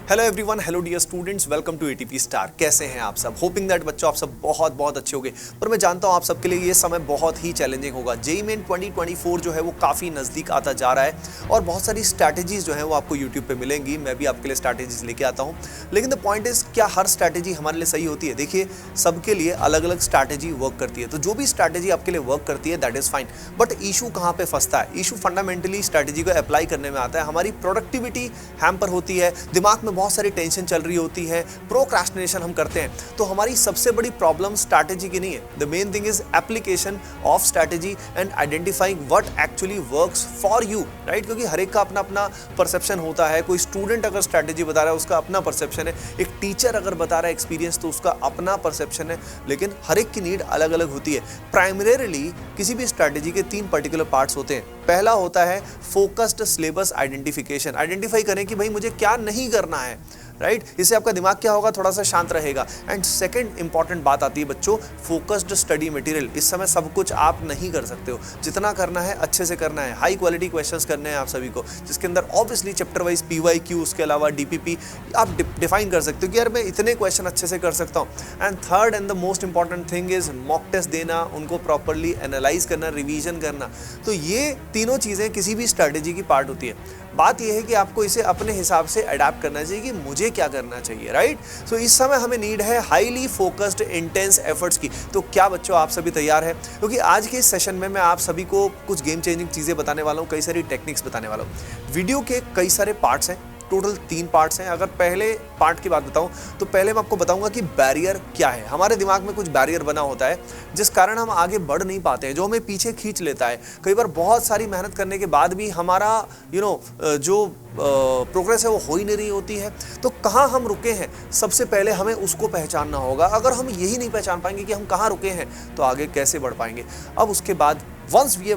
Hello everyone, hello dear students, welcome to ATP star. कैसे हैं आप सब? होपिंग दैट बच्चों आप सब बहुत बहुत अच्छे होंगे। पर मैं जानता हूं आप सबके लिए ये समय बहुत ही चैलेंजिंग होगा। जेईई मेन 2024 जो है वो काफ़ी नज़दीक आता जा रहा है और बहुत सारी स्ट्रैटेजीज जो है वो आपको यूट्यूब पे मिलेंगी। मैं भी आपके लिए स्ट्रैटेजीज लेके आता हूँ, लेकिन द पॉइंट इज क्या हर स्ट्रैटेजी हमारे लिए सही होती है? देखिए, सबके लिए अलग अलग स्ट्रैटेजी वर्क करती है, तो जो भी स्ट्रैटेजी आपके लिए वर्क करती है that is fine. But issue कहाँ पे फंसता है? इशू फंडामेंटली स्ट्रैटेजी को अप्लाई करने में आता है। हमारी प्रोडक्टिविटी हैम्पर होती है, दिमाग में बहुत सारी टेंशन चल रही होती है, प्रोक्रास्टिनेशन हम करते हैं। तो हमारी सबसे बड़ी प्रॉब्लम स्ट्रैटेजी की नहीं है। The main thing is application of strategy and identifying what actually works for you, right? क्योंकि हर एक का अपना अपना परसेप्शन होता है। कोई स्टूडेंट अगर स्ट्रैटेजी बता रहा है उसका अपना परसेप्शन है, एक टीचर अगर बता रहा है एक्सपीरियंस तो उसका अपना परसेप्शन है, लेकिन हर एक की नीड अलग अलग होती है। प्राइमरीली किसी भी स्ट्रैटेजी के 3 पर्टिकुलर पार्ट्स होते हैं। पहला होता है फोकस्ड सिलेबस आइडेंटिफिकेशन। आइडेंटिफाई करें कि भाई मुझे क्या नहीं करना है, राइट? इससे आपका दिमाग क्या होगा, थोड़ा सा शांत रहेगा। एंड सेकंड इंपॉर्टेंट बात आती है बच्चों, फोकस्ड स्टडी मटेरियल। इस समय सब कुछ आप नहीं कर सकते हो, जितना करना है अच्छे से करना है। हाई क्वालिटी क्वेश्चंस करने हैं आप सभी को, जिसके अंदर ऑब्वियसली चैप्टर वाइज पीवाईक्यू, उसके अलावा डीपीपी आप डिफाइन कर सकते हो कि यार मैं इतने क्वेश्चन अच्छे से कर सकता हूँ। And third and the most important thing is mock test देना, उनको प्रॉपरली एनालाइज करना, रिवीजन करना। तो ये तीनों चीज़ें किसी भी स्ट्रैटेजी की पार्ट होती है। बात यह है कि आपको इसे अपने हिसाब से अडैप्ट करना चाहिए कि मुझे क्या करना चाहिए, राइट? सो इस समय हमें नीड है हाईली फोकस्ड इंटेंस एफर्ट्स की। तो क्या बच्चों आप सभी तैयार हैं? क्योंकि आज के इस सेशन में मैं आप सभी को कुछ गेम चेंजिंग चीज़ें बताने वाला हूँ, कई सारी टेक्निक्स बताने वाला हूँ। वीडियो के कई सारे पार्ट्स हैं, टोटल 3 पार्ट्स हैं। अगर पहले पार्ट की बात बताऊं तो पहले मैं आपको बताऊंगा कि बैरियर क्या है। हमारे दिमाग में कुछ बैरियर बना होता है जिस कारण हम आगे बढ़ नहीं पाते हैं, जो हमें पीछे खींच लेता है। कई बार बहुत सारी मेहनत करने के बाद भी हमारा जो प्रोग्रेस है वो हो ही नहीं रही होती है। तो कहाँ हम रुके हैं, सबसे पहले हमें उसको पहचानना होगा। अगर हम यही नहीं पहचान पाएंगे कि हम कहाँ रुके हैं तो आगे कैसे बढ़ पाएंगे। अब उसके बाद once we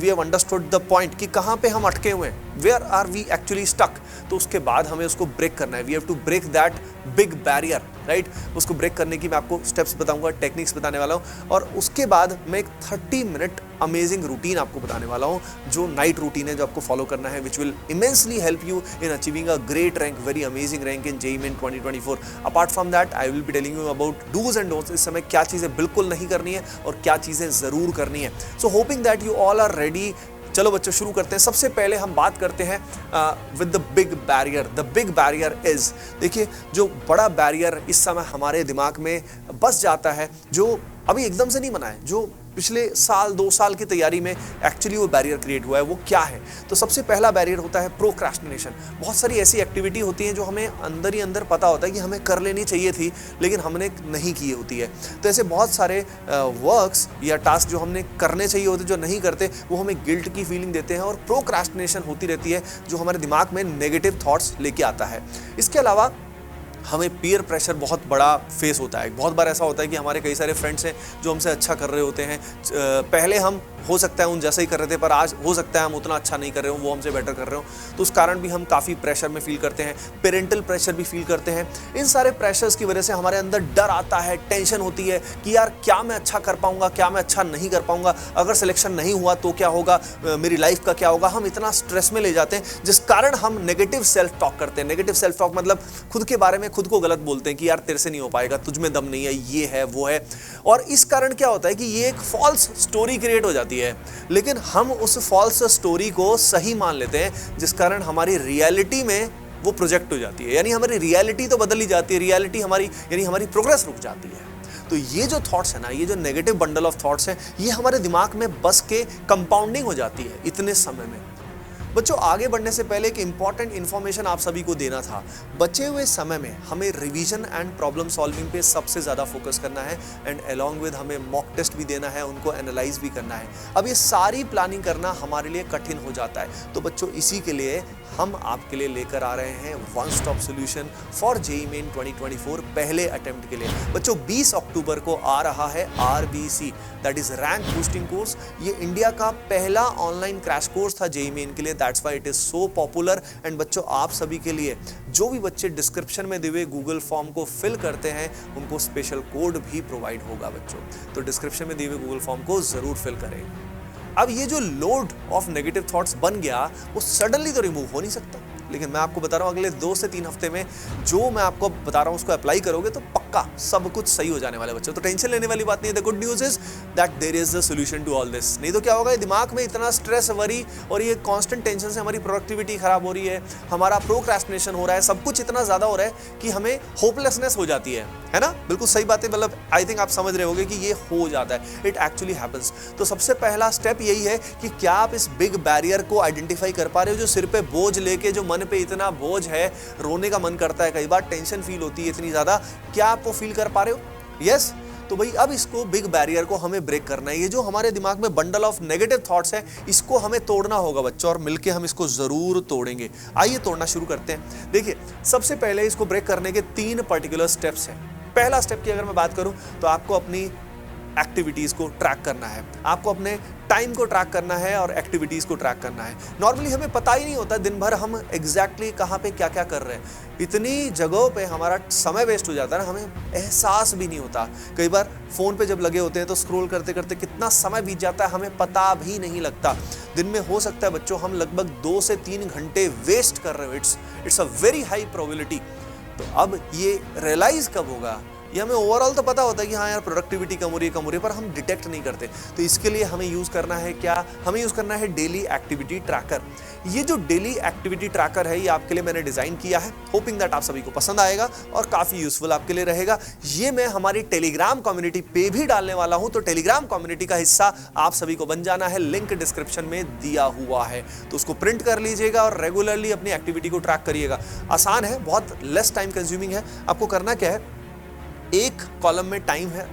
have understood the point कि कहाँ पे हम अटके हुए हैं, where are we actually stuck, तो उसके बाद हमें उसको ब्रेक करना है। We have to break that big barrier, right? उसको ब्रेक करने की मैं आपको स्टेप्स बताऊंगा, टेक्निक्स बताने वाला हूँ। और उसके बाद मैं एक 30 मिनट अमेजिंग रूटीन आपको बताने वाला हूँ, जो नाइट रूटीन है, जो आपको फॉलो करना है, which will immensely help you in achieving a great rank, very amazing rank in JEE main 2024। Apart from that I will be telling you about dos and don'ts. इस समय क्या चीज़ें बिल्कुल नहीं करनी है और क्या चीज़ें ज़रूर करनी है। So hoping that you all are ready. चलो बच्चों शुरू करते हैं। सबसे पहले हम बात करते हैं with the big barrier. The big barrier is, देखिए, जो बड़ा बैरियर इस समय हमारे दिमाग में बस जाता है, जो अभी एकदम से नहीं बना है, जो पिछले साल 2 साल की तैयारी में एक्चुअली वो बैरियर क्रिएट हुआ है, वो क्या है? तो सबसे पहला बैरियर होता है प्रोक्रास्टिनेशन। बहुत सारी ऐसी एक्टिविटी होती हैं जो हमें अंदर ही अंदर पता होता है कि हमें कर लेनी चाहिए थी, लेकिन हमने नहीं की होती है। तो ऐसे बहुत सारे वर्क्स या टास्क जो हमने करने चाहिए होते, जो नहीं करते, वो हमें गिल्ट की फीलिंग देते हैं और प्रोक्रास्टिनेशन होती रहती है, जो हमारे दिमाग में नेगेटिव थॉट्स लेके आता है। इसके अलावा हमें पीयर प्रेशर बहुत बड़ा फेस होता है। बहुत बार ऐसा होता है कि हमारे कई सारे फ्रेंड्स हैं जो हमसे अच्छा कर रहे होते हैं। पहले हम हो सकता है उन जैसा ही कर रहे थे, पर आज हो सकता है हम उतना अच्छा नहीं कर रहे हो, वो हमसे बेटर कर रहे हो, तो उस कारण भी हम काफ़ी प्रेशर में फील करते हैं। पेरेंटल प्रेशर भी फील करते हैं। इन सारे प्रेशर्स की वजह से हमारे अंदर डर आता है, टेंशन होती है कि यार क्या मैं अच्छा कर पाऊंगा, क्या मैं अच्छा नहीं कर पाऊंगा, अगर सिलेक्शन नहीं हुआ तो क्या होगा, मेरी लाइफ का क्या होगा। हम इतना स्ट्रेस में ले जाते हैं जिस कारण हम नेगेटिव सेल्फ टॉक करते हैं। नेगेटिव सेल्फ टॉक मतलब खुद के बारे में खुद को गलत बोलते हैं कि यार तेरे से नहीं हो पाएगा, तुझ में दम नहीं है, ये है वो है। और इस कारण क्या होता है कि ये एक फॉल्स स्टोरी क्रिएट हो जाती है, लेकिन हम उस फॉल्स स्टोरी को सही मान लेते हैं, जिस कारण हमारी रियलिटी में वो प्रोजेक्ट हो जाती है। यानी हमारी रियलिटी तो बदल ही जाती है, रियलिटी हमारी यानी हमारी प्रोग्रेस रुक जाती है। तो ये जो थॉट्स है ना, ये जो नेगेटिव बंडल ऑफ थॉट्स हैं, ये हमारे दिमाग में बस के कंपाउंडिंग हो जाती है इतने समय में। बच्चों आगे बढ़ने से पहले एक इंपॉर्टेंट इन्फॉर्मेशन आप सभी को देना था। बचे हुए समय में हमें रिवीजन एंड प्रॉब्लम सॉल्विंग पे सबसे ज़्यादा फोकस करना है, एंड अलॉन्ग विद हमें मॉक टेस्ट भी देना है, उनको एनालाइज भी करना है। अब ये सारी प्लानिंग करना हमारे लिए कठिन हो जाता है, तो बच्चों इसी के लिए हम आपके लिए लेकर आ रहे हैं one stop solution for JEE main 2024 पहले अटेम्प्ट के लिए। बच्चों 20 अक्टूबर को आ रहा है RBC, that is rank boosting course. ये इंडिया का पहला ऑनलाइन क्रैश कोर्स था जेईई मेन के लिए, that's why it is so popular. And बच्चों आप सभी के लिए जो भी बच्चे डिस्क्रिप्शन में दिए हुए गूगल फॉर्म को फिल करते हैं, उनको स्पेशल कोड भी प्रोवाइड होगा बच्चों, तो डिस्क्रिप्शन में दिए हुए गूगल फॉर्म को जरूर फिल करें। अब ये जो लोड ऑफ नेगेटिव थॉट्स बन गया, वो सडनली तो रिमूव हो नहीं सकता। लेकिन मैं आपको बता रहा हूँ अगले 2 से 3 हफ्ते में जो मैं आपको बता रहा हूँ उसको अप्लाई करोगे तो पक्का सब कुछ सही हो जाने वाले बच्चों। तो टेंशन लेने वाली बात नहीं है। The good news is that there is the solution to all this. नहीं तो क्या होगा, दिमाग में इतना स्ट्रेस, वरी और ये कांस्टेंट टेंशन से हमारी प्रोडक्टिविटी खराब हो रही है, हमारा प्रोक्रेस्टिनेशन हो रहा है, सब कुछ इतना ज्यादा हो रहा है कि हमें होपलेसनेस हो जाती है ना। बिल्कुल सही बात है, मतलब आई थिंक आप समझ रहे होगे कि ये हो जाता है, इट एक्चुअली हैपेंस। तो सबसे पहला स्टेप यही है कि क्या आप इस बिग बैरियर को आइडेंटिफाई कर पा रहे हो, जो सिर पे बोझ लेके, जो मन पे इतना बोझ है, रोने का मन करता है, कई बार टेंशन फील होती है इतनी ज्यादा, क्या आप वो फील कर पा रहे हो? यस। तो भाई अब इसको बिग बैरियर को हमें ब्रेक करना है। ये जो हमारे दिमाग में बंडल ऑफ नेगेटिव थॉट्स है, इसको हमें तोड़ना होगा बच्चों, और मिलके हम इसको जरूर तोड़ेंगे। आइए तोड़ना शुरू करते हैं। देखिए, सबसे पहले इसको ब्रेक करने के 3 पर्टिकुलर स्टेप्स हैं। पहला स्टेप की अगर मैं बात करूं तो आपको अपनी एक्टिविटीज को ट्रैक करना है, आपको अपने टाइम को ट्रैक करना है और एक्टिविटीज को ट्रैक करना है। नॉर्मली हमें पता ही नहीं होता दिन भर हम एग्जैक्टली कहाँ पे क्या क्या कर रहे हैं, इतनी जगहों पे हमारा समय वेस्ट हो जाता है ना, हमें एहसास भी नहीं होता। कई बार फोन पे जब लगे होते हैं तो स्क्रॉल करते करते कितना समय बीत जाता है हमें पता भी नहीं लगता। दिन में हो सकता है बच्चों हम लगभग 2 से 3 घंटे वेस्ट कर रहे हो। It's a very high probability. तो अब ये रियलाइज कब होगा? ये हमें ओवरऑल तो पता होता है कि हाँ यार प्रोडक्टिविटी कम हो रही है, पर हम डिटेक्ट नहीं करते। तो इसके लिए हमें यूज करना है क्या? हमें यूज करना है डेली एक्टिविटी ट्रैकर। ये जो डेली एक्टिविटी ट्रैकर है, ये आपके लिए मैंने डिजाइन किया है, होपिंग दैट आप सभी को पसंद आएगा और काफी यूजफुल आपके लिए रहेगा। ये मैं हमारी टेलीग्राम कम्युनिटी पे भी डालने वाला हूं, तो टेलीग्राम कम्युनिटी का हिस्सा आप सभी को बन जाना है, लिंक डिस्क्रिप्शन में दिया हुआ है। तो उसको प्रिंट कर लीजिएगा और रेगुलरली अपनी एक्टिविटी को ट्रैक करिएगा। आसान है, बहुत लेस टाइम कंज्यूमिंग है। आपको करना क्या है, एक कॉलम में टाइम है,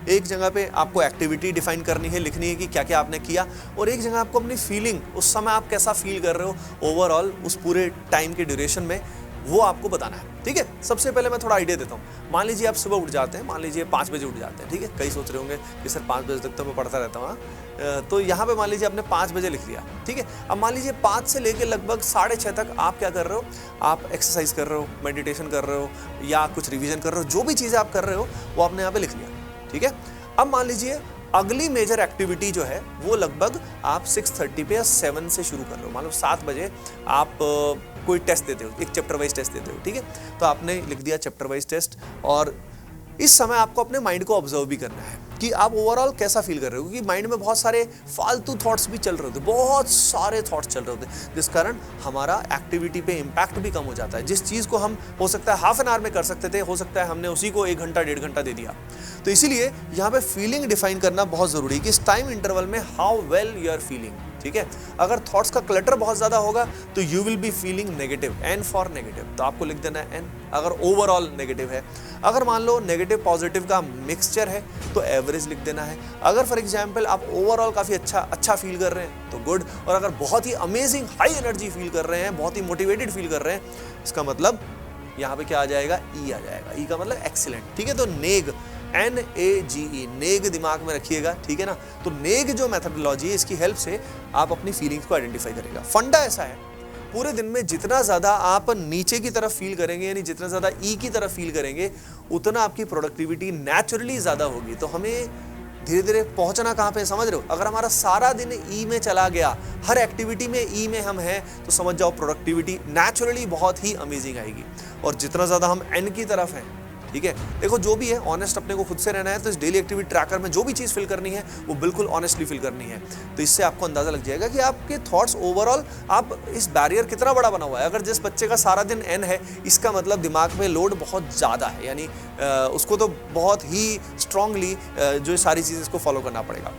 एक जगह पे आपको एक्टिविटी डिफाइन करनी है, लिखनी है कि क्या क्या आपने किया, और एक जगह आपको अपनी फीलिंग, उस समय आप कैसा फील कर रहे हो ओवरऑल उस पूरे टाइम के ड्यूरेशन में, वो आपको बताना है। ठीक है, सबसे पहले मैं थोड़ा आइडिया देता हूँ। मान लीजिए आप सुबह उठ जाते हैं, मान लीजिए 5 बजे उठ जाते हैं। ठीक है, कई सोच रहे होंगे कि सर 5 बजे तक तो मैं पढ़ता रहता हूँ। तो यहाँ पे मान लीजिए आपने 5 बजे लिख लिया। ठीक है, अब मान लीजिए 5 से लेकर लगभग 6:30 तक आप क्या कर रहे हो, आप एक्सरसाइज कर रहे हो, मेडिटेशन कर रहे हो, या कुछ रिविजन कर रहे हो, जो भी चीज़ें आप कर रहे हो वो आपने यहाँ पे लिख लिया। ठीक है, अब मान लीजिए अगली मेजर एक्टिविटी जो है वो लगभग आप 6:30 पे या 7 से शुरू कर रहे हो। मान लो 7 बजे आप कोई टेस्ट देते हो, एक चैप्टर वाइज टेस्ट देते हो। ठीक है, तो आपने लिख दिया चैप्टर वाइज टेस्ट, और इस समय आपको अपने माइंड को ऑब्जर्व भी करना है कि आप ओवरऑल कैसा फील कर रहे हो, क्योंकि माइंड में बहुत सारे फालतू थॉट्स भी चल रहे होते, बहुत सारे थॉट्स चल रहे होते, जिस कारण हमारा एक्टिविटी पे इम्पैक्ट भी कम हो जाता है। जिस चीज़ को हम हो सकता है हाफ एन आवर में कर सकते थे, हो सकता है हमने उसी को 1 घंटा 1.5 घंटा दे दिया। तो इसीलिए यहाँ पे फीलिंग डिफाइन करना बहुत जरूरी है कि इस टाइम इंटरवल में how well you are feeling. ठीक है, अगर थॉट्स का क्लटर बहुत ज्यादा होगा तो you will be feeling negative, N for negative, तो आपको लिख देना है एन अगर ओवरऑल नेगेटिव है। अगर मान लो नेगेटिव पॉजिटिव का मिक्सचर है तो एवरेज लिख देना है। अगर फॉर एग्जांपल आप ओवरऑल काफी अच्छा फील कर रहे हैं तो गुड, और अगर बहुत ही अमेजिंग हाई एनर्जी फील कर रहे हैं, बहुत ही मोटिवेटेड फील कर रहे हैं, इसका मतलब यहाँ पे क्या आ जाएगा, ई आ जाएगा। ई का मतलब एक्सीलेंट। ठीक है, तो नेग, NAGE, नेग दिमाग में रखिएगा। ठीक है ना, तो नेग जो मेथडोलॉजी है, इसकी हेल्प से आप अपनी फीलिंग्स को आइडेंटिफाई करेगा। फंडा ऐसा है, पूरे दिन में जितना ज्यादा आप नीचे की तरफ फील करेंगे, यानी जितना ज्यादा ई की तरफ फील करेंगे, उतना आपकी प्रोडक्टिविटी नेचुरली ज्यादा होगी। तो हमें धीरे धीरे पहुंचना कहाँ पे, समझ रहे हो? अगर हमारा सारा दिन ई में चला गया, हर एक्टिविटी में ई में हम हैं, तो समझ जाओ प्रोडक्टिविटी नेचुरली बहुत ही अमेजिंग आएगी। और जितना ज्यादा हम एन की तरफ हैं, ठीक है, देखो जो भी है ऑनेस्ट अपने को खुद से रहना है। तो इस डेली एक्टिविटी ट्रैकर में जो भी चीज़ फिल करनी है वो बिल्कुल ऑनेस्टली फिल करनी है। तो इससे आपको अंदाजा लग जाएगा कि आपके थॉट्स ओवरऑल, आप इस बैरियर कितना बड़ा बना हुआ है। अगर जिस बच्चे का सारा दिन एन है, इसका मतलब दिमाग में लोड बहुत ज़्यादा है, यानी उसको तो बहुत ही स्ट्रांगली जो सारी चीज़ें इसको फॉलो करना पड़ेगा।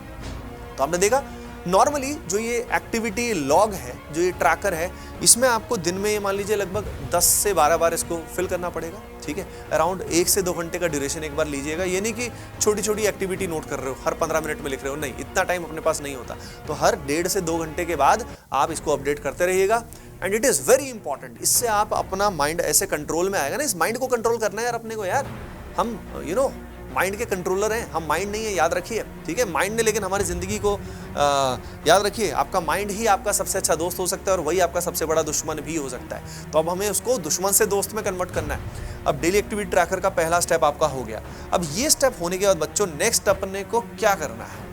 तो आपने देखा नॉर्मली जो ये एक्टिविटी लॉग है, जो ये ट्रैकर है, इसमें आपको दिन में ये मान लीजिए लगभग 10 से 12 बार इसको फिल करना पड़ेगा। ठीक है, अराउंड 1 से 2 घंटे का ड्यूरेशन एक बार लीजिएगा। ये नहीं कि छोटी छोटी एक्टिविटी नोट कर रहे हो, हर 15 मिनट में लिख रहे हो, नहीं, इतना टाइम अपने पास नहीं होता। तो हर 1.5 से 2 घंटे के बाद आप इसको अपडेट करते रहिएगा। And it is very important, इससे आप अपना माइंड ऐसे कंट्रोल में आएगा ना। इस माइंड को कंट्रोल करना है यार अपने को, यार हम माइंड के कंट्रोलर हैं, हम माइंड नहीं है, याद रखिए। ठीक है, माइंड ने लेकिन हमारी ज़िंदगी को याद रखिए, आपका माइंड ही आपका सबसे अच्छा दोस्त हो सकता है और वही आपका सबसे बड़ा दुश्मन भी हो सकता है। तो अब हमें उसको दुश्मन से दोस्त में कन्वर्ट करना है। अब डेली एक्टिविटी ट्रैकर का पहला स्टेप आपका हो गया। अब ये स्टेप होने के बाद बच्चों नेक्स्ट अपने को क्या करना है,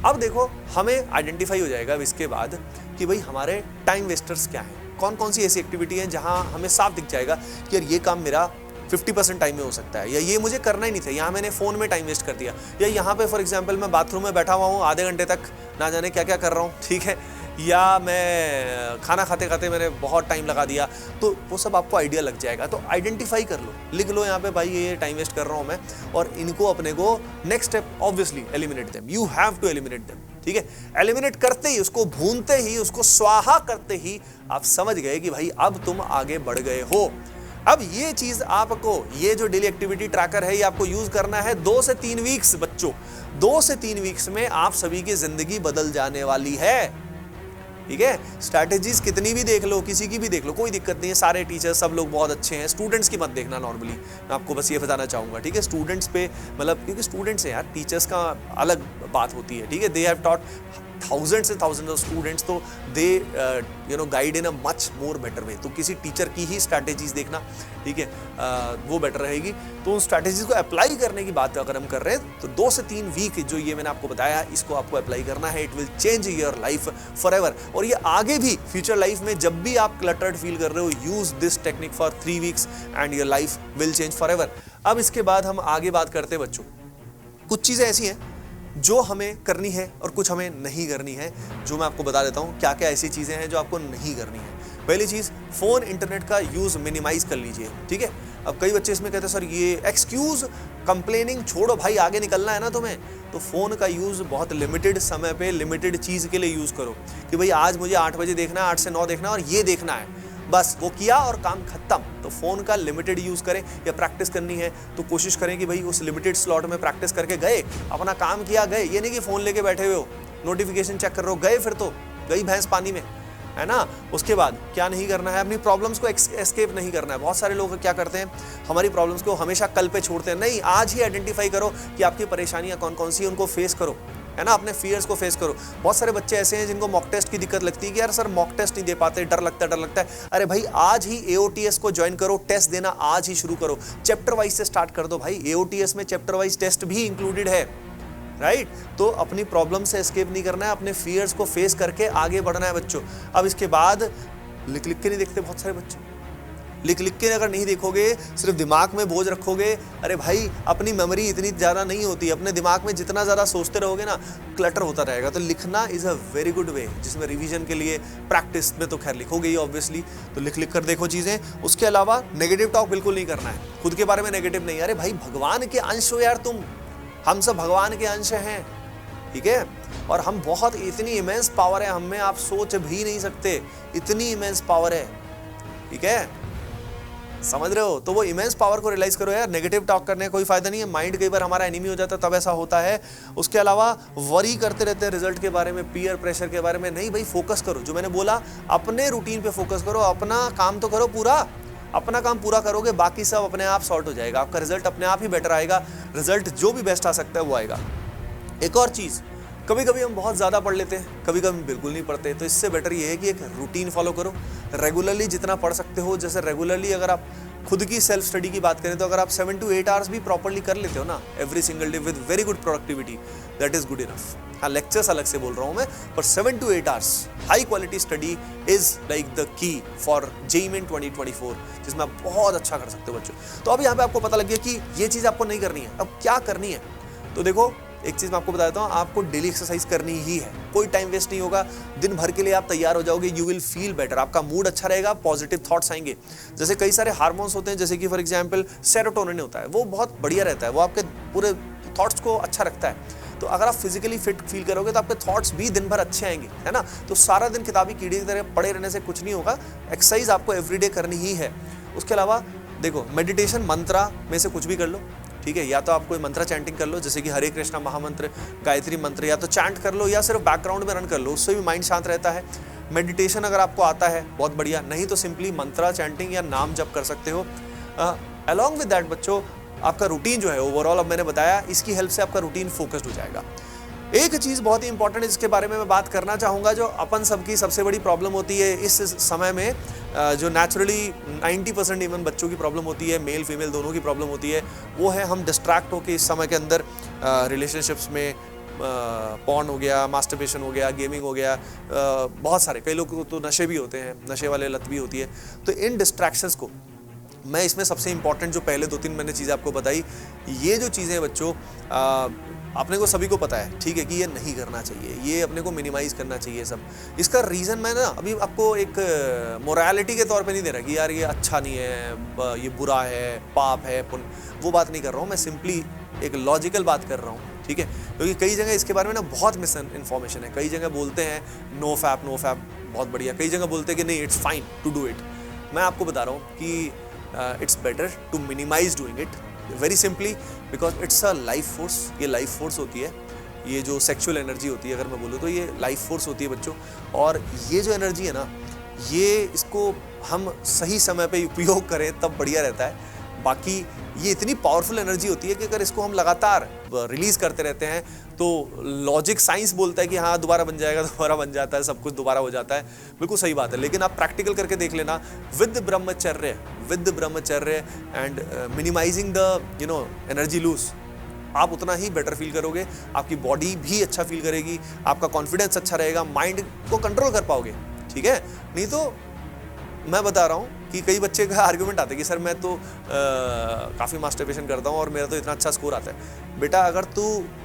अब देखो हमें आइडेंटिफाई हो जाएगा अब इसके बाद कि भाई हमारे टाइम वेस्टर्स क्या हैं। कौन कौन सी ऐसी एक्टिविटी है जहां हमें साफ दिख जाएगा कि यार ये काम मेरा 50% टाइम में हो सकता है, या ये मुझे करना ही नहीं था, यहाँ मैंने फ़ोन में टाइम वेस्ट कर दिया, या यहाँ पे फॉर एग्जांपल मैं बाथरूम में बैठा हुआ हूँ आधे घंटे तक ना जाने क्या क्या कर रहा हूँ, ठीक है, या मैं खाना खाते खाते मैंने बहुत टाइम लगा दिया, तो वो सब आपको आइडिया लग जाएगा। तो आइडेंटिफाई कर लो, लिख लो यहाँ पे भाई ये टाइम वेस्ट कर रहा हूँ मैं, और इनको अपने को next step obviously eliminate them, you have to eliminate them, ठीक है। एलिमिनेट करते ही, उसको भूनते ही, उसको स्वाहा करते ही आप समझ गए कि भाई अब तुम आगे बढ़ गए हो। अब ये चीज आपको, ये जो डेली एक्टिविटी ट्रैकर है, ये आपको यूज करना है 2 से 3 वीक्स बच्चों। 2 से 3 वीक्स में आप सभी की जिंदगी बदल जाने वाली है, ठीक है। स्ट्रैटेजीज कितनी भी देख लो, किसी की भी देख लो, कोई दिक्कत नहीं है, सारे टीचर्स सब लोग बहुत अच्छे हैं, स्टूडेंट्स की मत देखना नॉर्मली, मैं आपको बस ये बताना चाहूंगा, ठीक है। स्टूडेंट्स पे मतलब, क्योंकि स्टूडेंट्स हैं यार, टीचर्स का अलग बात होती है, ठीक है। They have taught thousands and thousands of students, तो they guide in a much more better way. तो किसी टीचर की ही स्ट्रैटेजीज देखना, ठीक है, वो बेटर रहेगी। तो उन स्ट्रैटेजीज को अप्लाई करने की बात अगर हम कर रहे हैं तो 2 से 3 वीक जो ये मैंने आपको बताया, इसको आपको अप्लाई करना है। It will change your life forever. और ये आगे भी फ्यूचर लाइफ में जब भी आप क्लटर्ड फील कर रहे हो, use this technique for 3 weeks and your life will change forever. अब इसके बाद हम आगे बात करते हैं बच्चों, कुछ चीजें ऐसी हैं जो हमें करनी है और कुछ हमें नहीं करनी है, जो मैं आपको बता देता हूँ क्या क्या ऐसी चीज़ें हैं जो आपको नहीं करनी है। पहली चीज़, फ़ोन इंटरनेट का यूज़ मिनिमाइज़ कर लीजिए, ठीक है। अब कई बच्चे इसमें कहते हैं सर ये एक्सक्यूज़ कंप्लेनिंग छोड़ो भाई, आगे निकलना है ना तुम्हें, तो फ़ोन का यूज़ बहुत लिमिटेड समय पे लिमिटेड चीज़ के लिए यूज़ करो कि भाई आज मुझे 8 बजे देखना है, 8 से 9 देखना है और ये देखना है, बस वो किया और काम खत्म। तो फोन का लिमिटेड यूज करें, या प्रैक्टिस करनी है तो कोशिश करें कि भाई उस लिमिटेड स्लॉट में प्रैक्टिस करके गए, अपना काम किया, गए। ये नहीं कि फोन लेके बैठे हुए हो, नोटिफिकेशन चेक कर रहे हो, गए फिर तो गई भैंस पानी में, है ना। उसके बाद क्या नहीं करना है, अपनी प्रॉब्लम्स को एस्केप नहीं करना है। बहुत सारे लोग क्या करते हैं, हमारी प्रॉब्लम्स को हमेशा कल पे छोड़ते हैं। नहीं, आज ही आइडेंटिफाई करो कि आपकी परेशानियां कौन कौन सी, उनको फेस करो, है ना, अपने फियर्स को फेस करो। बहुत सारे बच्चे ऐसे हैं जिनको मॉक टेस्ट की दिक्कत लगती है कि यार सर मॉक टेस्ट नहीं दे पाते, डर लगता है। अरे भाई आज ही AOTS को ज्वाइन करो, टेस्ट देना आज ही शुरू करो, चैप्टर वाइज से स्टार्ट कर दो भाई। AOTS में चैप्टर वाइज टेस्ट भी इंक्लूडेड है, राइट। तो अपनी प्रॉब्लम से एस्केप नहीं करना है, अपने फियर्स को फेस करके आगे बढ़ना है बच्चों। अब इसके बाद लिख के नहीं देखते बहुत सारे बच्चे, लिख के अगर नहीं देखोगे, सिर्फ दिमाग में बोझ रखोगे, अरे भाई अपनी मेमोरी इतनी ज़्यादा नहीं होती, अपने दिमाग में जितना ज़्यादा सोचते रहोगे ना, क्लटर होता रहेगा। तो लिखना is a very good way, जिसमें रिवीजन के लिए प्रैक्टिस में तो खैर लिखोगे ही ऑब्वियसली, तो लिख कर देखो चीज़ें। उसके अलावा नेगेटिव टॉक बिल्कुल नहीं करना है, खुद के बारे में नेगेटिव नहीं। अरे भाई भगवान के अंश हो यार तुम, हम सब भगवान के अंश हैं, ठीक है। और हम बहुत, इतनी इमेंस पावर है हम में, आप सोच भी नहीं सकते, इतनी इमेंस पावर है, ठीक है, समझ रहे हो। तो वो इमेंस पावर को रियलाइज करो यार, नेगेटिव टॉक करने का कोई फायदा नहीं है। माइंड कई बार हमारा एनिमी हो जाता है, तब ऐसा होता है। उसके अलावा वरी करते रहते हैं रिजल्ट के बारे में, पीयर प्रेशर के बारे में। नहीं भाई, फोकस करो, जो मैंने बोला अपने रूटीन पे फोकस करो, अपना काम तो करो पूरा, अपना काम पूरा करोगे, बाकी सब अपने आप सॉर्ट हो जाएगा, आपका रिजल्ट अपने आप ही बेटर आएगा। रिजल्ट जो भी बेस्ट आ सकता है वो आएगा। एक और चीज़, कभी कभी हम बहुत ज़्यादा पढ़ लेते हैं, कभी कभी बिल्कुल नहीं पढ़ते, तो इससे बेटर ये है कि एक रूटीन फॉलो करो, रेगुलरली जितना पढ़ सकते हो। जैसे रेगुलरली अगर आप खुद की सेल्फ स्टडी की बात करें तो अगर आप 7 to 8 आवर्स भी प्रॉपर्ली कर लेते हो ना every single day with very good productivity, that is good enough. हाँ, लेक्चर्स अलग से बोल रहा हूँ मैं, पर 7 to 8 hours high quality study is like the key for JEE Main 2024, जिसमें आप बहुत अच्छा कर सकते हो बच्चों। तो अब यहाँ पे आपको पता लग गया कि ये चीज़ आपको नहीं करनी है, अब क्या करनी है। तो देखो, एक चीज़ मैं आपको बता देता हूँ, आपको डेली एक्सरसाइज करनी ही है, कोई टाइम वेस्ट नहीं होगा, दिन भर के लिए आप तैयार हो जाओगे, यू विल फील बेटर, आपका मूड अच्छा रहेगा, पॉजिटिव थॉट्स आएंगे। जैसे कई सारे हार्मोन्स होते हैं, जैसे कि फॉर एग्जांपल सेरोटोनिन होता है, वो बहुत बढ़िया रहता है, वो आपके पूरे थॉट्स को अच्छा रखता है। तो अगर आप फिजिकली फिट फील करोगे तो आपके थॉट्स भी दिन भर अच्छे आएंगे, है ना। तो सारा दिन किताबी कीड़े की तरह पड़े रहने से कुछ नहीं होगा, एक्सरसाइज आपको एवरीडे करनी ही है। उसके अलावा देखो, मेडिटेशन मंत्रा में से कुछ भी कर लो, ठीक है, या तो आप कोई मंत्र चैंटिंग कर लो, जैसे कि हरे कृष्णा महामंत्र, गायत्री मंत्र, या तो चैंट कर लो, या सिर्फ बैकग्राउंड में रन कर लो, उससे भी माइंड शांत रहता है। मेडिटेशन अगर आपको आता है बहुत बढ़िया, नहीं तो सिंपली मंत्रा चैंटिंग या नाम जप कर सकते हो। अलॉन्ग विद दैट बच्चों, आपका रूटीन जो है ओवरऑल, अब मैंने बताया, इसकी हेल्प से आपका रूटीन फोकस्ड हो जाएगा। एक चीज़ बहुत ही इंपॉर्टेंट है जिसके बारे में मैं बात करना चाहूँगा, जो अपन सबकी सबसे बड़ी प्रॉब्लम होती है इस समय में, जो नेचुरली 90% इवन बच्चों की प्रॉब्लम होती है, मेल फीमेल दोनों की प्रॉब्लम होती है, वो है हम डिस्ट्रैक्ट होकर इस समय के अंदर रिलेशनशिप्स में, पॉर्न हो गया, मास्टरबेशन हो गया, गेमिंग हो गया, बहुत सारे, कई लोग को तो नशे भी होते हैं, नशे वाले लत भी होती है। तो इन डिस्ट्रैक्शंस को मैं इसमें सबसे इंपॉर्टेंट जो पहले 2-3 मैंने चीज़ें आपको बताई, ये जो चीज़ें बच्चों अपने को सभी को पता है, ठीक है, कि ये नहीं करना चाहिए, ये अपने को मिनिमाइज करना चाहिए सब। इसका रीज़न मैं ना अभी आपको एक मोरालिटी के तौर पे नहीं दे रहा कि यार ये अच्छा नहीं है, ये बुरा है, पाप है, पुण्य, वो बात नहीं कर रहा हूँ मैं, सिंपली एक लॉजिकल बात कर रहा हूँ, ठीक है। क्योंकि कई जगह इसके बारे में ना बहुत मिस इन्फॉर्मेशन है, कई जगह बोलते हैं नो फैप बहुत बढ़िया, कई जगह बोलते हैं कि नहीं it's fine to do it. मैं आपको बता रहा हूँ कि it's better to minimize doing it, very simply, because it's a life force. ये लाइफ फोर्स होती है, ये जो सेक्सुअल एनर्जी होती है, अगर मैं बोलूँ तो ये लाइफ फोर्स होती है बच्चों। और ये जो एनर्जी है ना, ये इसको हम सही समय पे उपयोग करें तब बढ़िया रहता है। बाकी ये इतनी पावरफुल एनर्जी होती है कि अगर इसको हम लगातार रिलीज करते रहते हैं तो लॉजिक साइंस बोलता है कि हाँ दोबारा बन जाएगा, दोबारा बन जाता है, सब कुछ दोबारा हो जाता है, बिल्कुल सही बात है। लेकिन आप प्रैक्टिकल करके देख लेना, with brahmacharya and minimizing the energy lose, आप उतना ही बेटर फील करोगे, आपकी बॉडी भी अच्छा फील करेगी, आपका कॉन्फिडेंस अच्छा रहेगा, माइंड को कंट्रोल कर पाओगे, ठीक है। नहीं तो मैं बता रहा हूँ कि कई बच्चे का आर्गुमेंट आता है कि सर मैं तो काफ़ी मास्टरबेशन करता हूँ और मेरा तो इतना अच्छा स्कोर आता है। बेटा अगर तू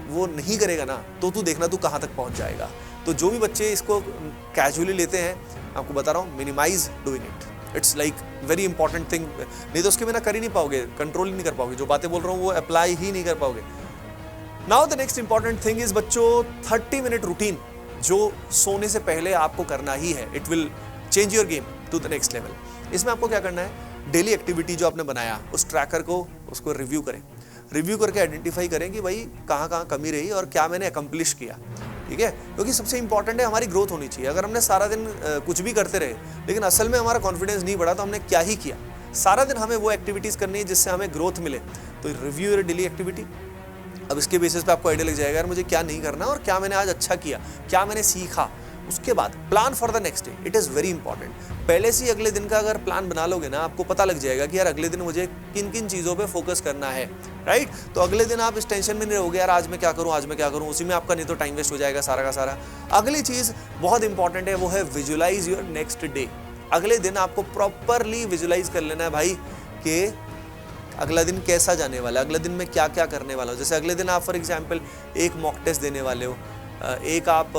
वो नहीं करेगा ना तो तू देखना तू कहाँ तक पहुँच जाएगा। तो जो भी बच्चे इसको कैजुअली लेते हैं, आपको बता रहा हूँ, minimize doing it, it's like very important thing. नहीं तो उसके बिना कर ही नहीं पाओगे, कंट्रोल ही नहीं कर पाओगे, जो बातें बोल रहा हूँ वो अप्लाई ही नहीं कर पाओगे। Now the next important thing is बच्चों 30 मिनट रूटीन, जो सोने से पहले आपको करना ही है। It will change your game to the next level. इसमें आपको क्या करना है, डेली एक्टिविटी जो आपने बनाया उस ट्रैकर को उसको रिव्यू करें, रिव्यू करके आइडेंटिफाई करें कि भाई कहाँ कहाँ कमी रही और क्या मैंने अकम्प्लिश किया, ठीक है। क्योंकि सबसे इंपॉर्टेंट है हमारी ग्रोथ होनी चाहिए। अगर हमने सारा दिन कुछ भी करते रहे लेकिन असल में हमारा कॉन्फिडेंस नहीं बढ़ा तो हमने क्या ही किया। सारा दिन हमें वो एक्टिविटीज़ करनी है जिससे हमें ग्रोथ मिले। तो रिव्यू योर डेली एक्टिविटी। अब इसके बेसिस पे आपको आइडिया लग जाएगा यार मुझे क्या नहीं करना और क्या मैंने आज अच्छा किया, क्या मैंने सीखा। उसके बाद plan for the next day, it is very important. पहले से ही अगले दिन का अगर प्लान बना लोगे ना, आपको पता लग जाएगा कि यार अगले दिन मुझे किन किन चीज़ों पे फोकस करना है, राइट। तो अगले दिन आप इस टेंशन में नहीं रहोगे यार आज मैं क्या करूँ, आज मैं क्या करूँ, उसी में आपका नहीं तो टाइम वेस्ट हो जाएगा सारा का सारा। अगली चीज़ बहुत इंपॉर्टेंट है, वो है विजुलाइज योर नेक्स्ट डे। अगले दिन आपको प्रॉपरली विजुलाइज कर लेना है भाई कि अगला दिन कैसा जाने वाला है, अगले दिन में क्या क्या करने वाला हो। जैसे अगले दिन आप फॉर एग्जाम्पल एक मॉक टेस्ट देने वाले हो, एक आप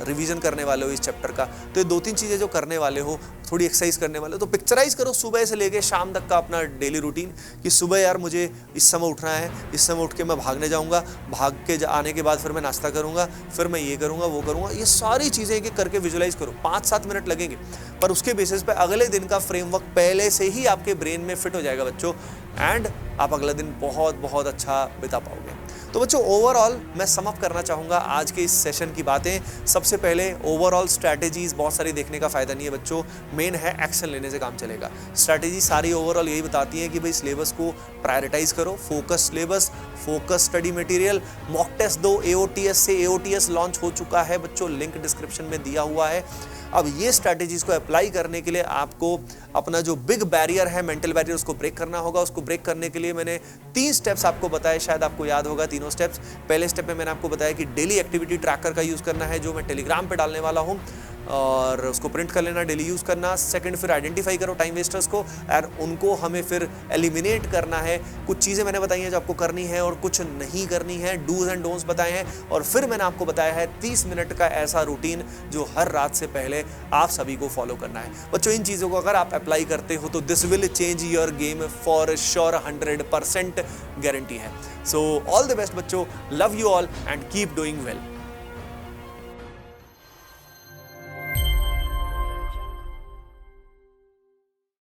रिवीजन करने वाले हो इस चैप्टर का, तो ये 2-3 चीज़ें जो करने वाले हो, थोड़ी एक्सरसाइज करने वाले हो, तो पिक्चराइज करो सुबह से लेके शाम तक का अपना डेली रूटीन कि सुबह यार मुझे इस समय उठना है, इस समय उठ के मैं भागने जाऊंगा, भाग के आने के बाद फिर मैं नाश्ता करूंगा, फिर मैं ये करूंगा वो करूंगा। ये सारी चीज़ें एक एक करके विजुलाइज करो। 5-7 मिनट लगेंगे, पर उसके बेसिस पे अगले दिन का फ्रेमवर्क पहले से ही आपके ब्रेन में फिट हो जाएगा बच्चों, एंड आप अगला दिन बहुत बहुत अच्छा बिता पाओगे। तो बच्चों ओवरऑल मैं सम अप करना चाहूँगा आज के इस सेशन की बातें। सबसे पहले ओवरऑल स्ट्रैटेजीज बहुत सारी देखने का फ़ायदा नहीं है बच्चों, मेन है एक्शन लेने से काम चलेगा। स्ट्रैटेजी सारी ओवरऑल यही बताती हैं कि भाई सिलेबस को प्रायोरिटाइज करो, focus syllabus, focus study material, mock test दो। AOTS से AOTS लॉन्च हो चुका है बच्चों, लिंक डिस्क्रिप्शन में दिया हुआ है। अब ये स्ट्रैटेजीज को अप्लाई करने के लिए आपको अपना जो बिग बैरियर है, मेंटल बैरियर, उसको ब्रेक करना होगा। उसको ब्रेक करने के लिए मैंने 3 स्टेप्स आपको बताए, शायद आपको याद होगा तीनों स्टेप्स। पहले स्टेप में मैंने आपको बताया कि डेली एक्टिविटी ट्रैकर का यूज़ करना है, जो मैं टेलीग्राम पे डालने वाला हूँ, और उसको प्रिंट कर लेना, डेली यूज़ करना। सेकंड, फिर आइडेंटिफाई करो टाइम वेस्टर्स को और उनको हमें फिर एलिमिनेट करना है। कुछ चीज़ें मैंने बताई हैं जो आपको करनी है और कुछ नहीं करनी है, डूज एंड डोंट्स बताए हैं। और फिर मैंने आपको बताया है 30 मिनट का ऐसा रूटीन जो हर रात से पहले आप सभी को फॉलो करना है। बच्चों इन चीज़ों को अगर आप अप्लाई करते हो तो this will change your game for sure, 100% guarantee है। सो ऑल द बेस्ट बच्चों, love you all and keep doing well.